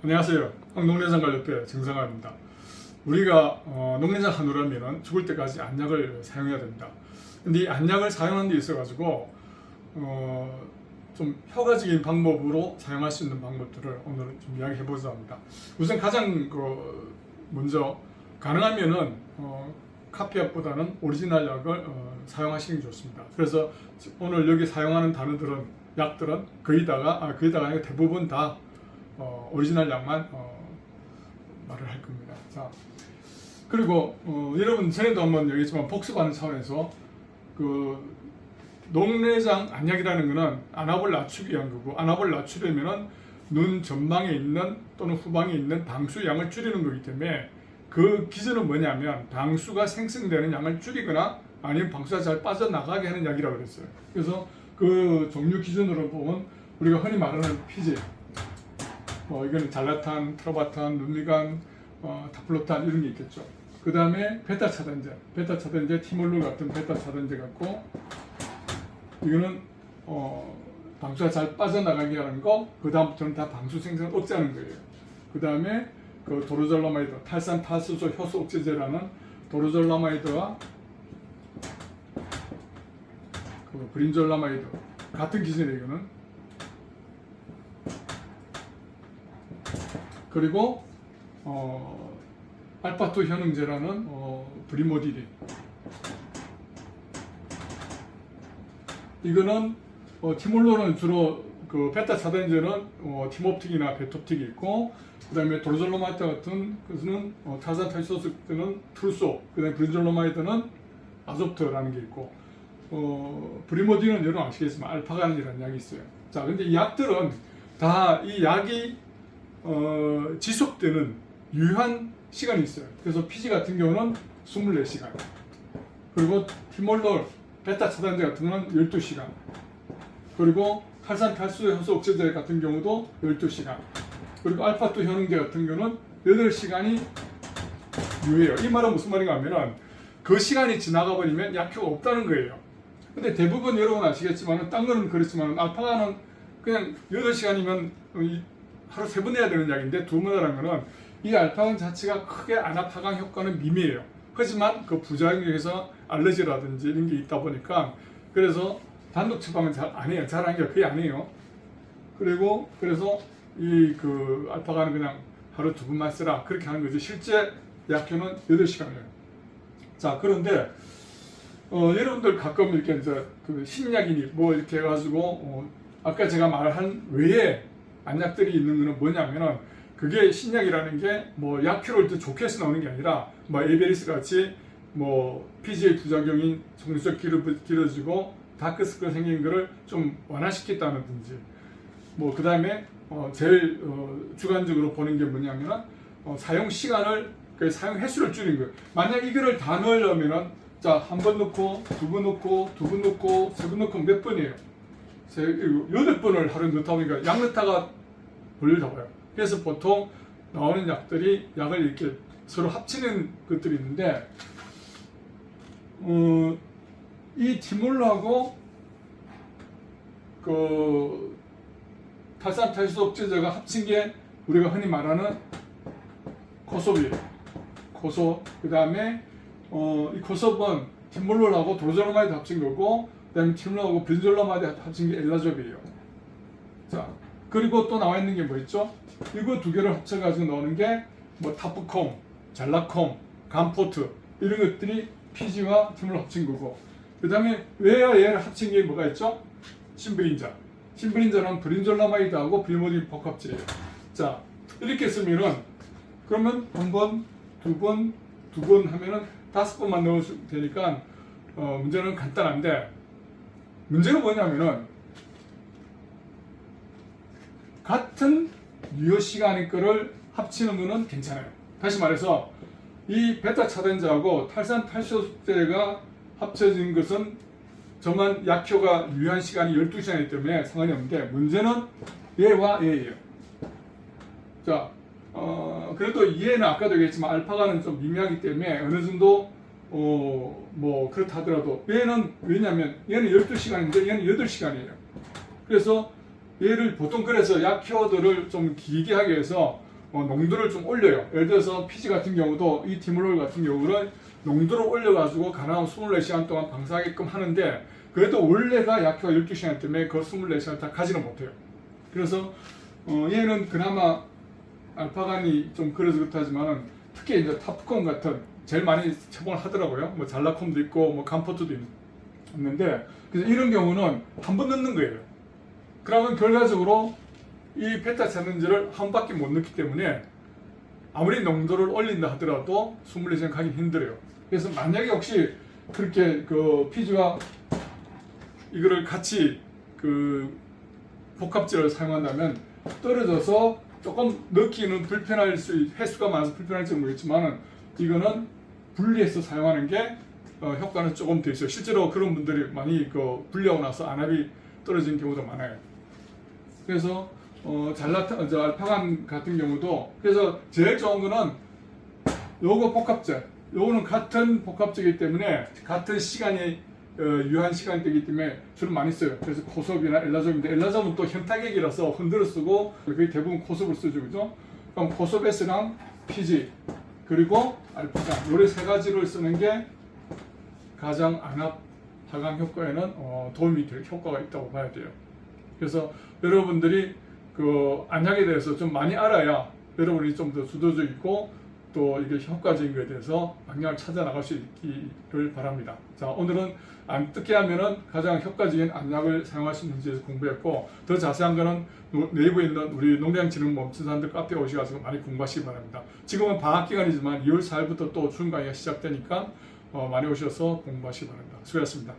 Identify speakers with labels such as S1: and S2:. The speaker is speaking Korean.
S1: 안녕하세요. 한국농내장관협회 정상화입니다. 우리가 농내장 하느라면 죽을 때까지 안약을 사용해야 됩니다. 근데 이 안약을 사용하는 데 있어가지고 좀 효과적인 방법으로 사용할 수 있는 방법들을 오늘 좀 이야기해 보자 합니다. 우선 가장 먼저 가능하면은 카피약보다는 오리지널 약을 사용하시는 게 좋습니다. 그래서 오늘 여기 사용하는 약들은 거의 다가 아니라 대부분 다 오리지널 약만 말을 할 겁니다. 자, 그리고 여러분 전에도 한번 얘기했지만 복습하는 차원에서 농내장 안약이라는 것은 안압을 낮추기 위한 거고, 안압을 낮추려면은 눈 전방에 있는 또는 후방에 있는 방수 양을 줄이는 거기 때문에 그 기준은 뭐냐면 방수가 생성되는 양을 줄이거나 아니면 방수가 잘 빠져나가게 하는 약이라고 그랬어요. 그래서 그 종류 기준으로 보면 우리가 흔히 말하는 피지, 이거는 잘라탄, 트로바탄, 눈미간, 다플로탄 이런 게 있겠죠. 그 다음에 베타 차단제, 티몰룰 같은 베타 차단제 같고, 이거는 방수가 잘 빠져나가게 하는 거. 그 다음부터는 다 방수 생성을 억제하는 거예요. 그 다음에 그 도로졸라마이드, 탈산 탈수소 효소 억제제라는 도로졸라마이드와 그 브린졸라마이드 같은 기준이에요. 이거는. 그리고 알파2 현응제라는 브리모디딘, 이거는 티몰로는 주로 그 베타 차단제는 티모프틱이나 베토틱이 있고, 그 다음에 도로졸로마이드 같은 것은 타산 탈수소는 트루소, 그 다음에 브린졸로마이드는 아조프트라는 게 있고, 브리모딘은 여러분 아시겠지만 알파간이라는 약이 있어요. 자, 근데 이 약들은 다 이 약이 지속되는 유효한 시간이 있어요. 그래서 피지 같은 경우는 24시간, 그리고 티몰롤, 베타 차단제 같은 경우는 12시간, 그리고 탈산 탈수 효소 억제제 같은 경우도 12시간, 그리고 알파2 현응제 같은 경우는 8시간이 유효해요. 이 말은 무슨 말인가 하면은 그 시간이 지나가 버리면 약효가 없다는 거예요. 근데 대부분 여러분 아시겠지만, 딴 거는 그렇지만 알파가는 그냥 8시간이면 하루 3번 해야 되는 약인데 2번 하라는 거는, 이 알파간 자체가 크게 안압 하강 효과는 미미해요. 하지만 그 부작용에서 알러지라든지 이런 게 있다 보니까, 그래서 단독 처방은 잘 안 해요. 잘 안 해요. 거의 안 해요. 그리고 그래서 이 알파간은 그냥 하루 2번만 쓰라, 그렇게 하는 거지. 실제 약효는 8시간이에요. 자, 그런데 여러분들 가끔 이렇게 이제 신약이니 이렇게 해가지고 아까 제가 말한 외에 안약들이 있는 거는 뭐냐면은, 그게 신약이라는 게 약효를 더 좋게 해서 나오는 게 아니라 에베리스 같이 PGA 부작용인 속눈썹 길어지고 다크스크가 생긴 거를 좀 완화시켰다든지, 그 다음에 제일 주관적으로 보는 게 뭐냐면은 사용 시간을, 사용 횟수를 줄인 거예요. 만약 이거를 다 넣으려면은, 자, 1번 넣고 2번 넣고 2번 넣고 3번 넣고 몇 번이에요? 8번을 하루에 넣다 보니까 약 넣다가 볼일 잡아요. 그래서 보통 나오는 약들이 약을 이렇게 서로 합치는 것들이 있는데, 이 티몰하고 탈산 탈수 억제제가 합친 게 우리가 흔히 말하는 코섭이에요. 코섭. 그 다음에 이 코섭은 티몰롤하고 도로졸라마이드 합친 거고, 그 다음에 티몰롤하고 브린졸라마이드 합친 게 엘라졸이에요. 자, 그리고 또 나와 있는 게 뭐 있죠? 이거 두 개를 합쳐가지고 나오는 게 타프콤, 잘라콤, 감포트, 이런 것들이 피지와 티몰 합친 거고, 그 다음에 얘와 얘를 합친 게 뭐가 있죠? 신브린자는 브린졸라마이드하고 브리모딘 복합제예요. 자, 이렇게 쓰면은, 그러면 1번, 2번, 2번 하면은 5번만 넣으면 되니까 문제는 간단한데, 문제는 뭐냐면은 같은 유효 시간의 거를 합치는 거는 괜찮아요. 다시 말해서 이 베타 차단제하고 탈산 탈수제가 합쳐진 것은 저만 약효가 유효한 시간이 12시간이기 때문에 상관이 없는데, 문제는 얘와 얘예요. 자, 그래도 얘는 아까도 얘기했지만 알파가는 좀 미미하기 때문에 어느 정도 그렇다 하더라도, 얘는 왜냐면 얘는 12시간인데 얘는 8시간이에요. 그래서 얘를 보통 그래서 약효들을 좀 길게 하기 위해서 농도를 좀 올려요. 예를 들어서 피지 같은 경우도 이 티몰롤 같은 경우는 농도를 올려가지고 가능하면 24시간 동안 방사하게끔 하는데 그래도 원래가 약효가 12시간 때문에 그 24시간 다 가지는 못해요. 그래서 얘는 그나마 알파간이 좀 그래서 그렇다지만은 특히 이제 타프콘 같은 제일 많이 처방을 하더라고요. 뭐 잘라콤도 있고 뭐 감포트도 있는데 그래서 이런 경우는 한 번 넣는 거예요. 그러면 결과적으로 이 베타 차단제를 한 바퀴 못 넣기 때문에 아무리 농도를 올린다 하더라도 24시간 가기 힘들어요. 그래서 만약에 혹시 그렇게 그 피지와 이거를 같이 그 복합제를 사용한다면 떨어져서 조금 넣기는 불편할 횟수가 많아서 불편할지 모르겠지만 이거는 분리해서 사용하는 게 효과는 조금 더 있어요. 실제로 그런 분들이 많이 그 분리하고 나서 안압이 떨어지는 경우도 많아요. 그래서 알파간 같은 경우도 그래서 제일 좋은 거는 요거 복합제, 요거는 같은 복합제이기 때문에 같은 시간이 유한 시간대이기 때문에 주로 많이 써요. 그래서 코섭이나 엘라tom인데 엘라tom은 또 현타격이라서 흔들어 쓰고 거의 대부분 코섭을 쓰죠, 그죠? 그럼 코섭 S랑 PG 그리고 알파간 요래 세 가지를 쓰는 게 가장 안압 하강 효과에는 도움이 될 효과가 있다고 봐야 돼요. 그래서 여러분들이 그 안약에 대해서 좀 많이 알아야 여러분이 좀 더 주도적이고 또 이게 효과적인 것에 대해서 방향을 찾아 나갈 수 있기를 바랍니다. 자, 오늘은 어떻게 하면은 가장 효과적인 안약을 사용할 수 있는지에 대해서 공부했고 더 자세한 거는 네이버에 있는 우리 농량진흥멈춘사람들 카페에 오셔가지고 많이 공부하시기 바랍니다. 지금은 방학 기간이지만 2월 4일부터 또 준 강의가 시작되니까 많이 오셔서 공부하시기 바랍니다. 수고하셨습니다.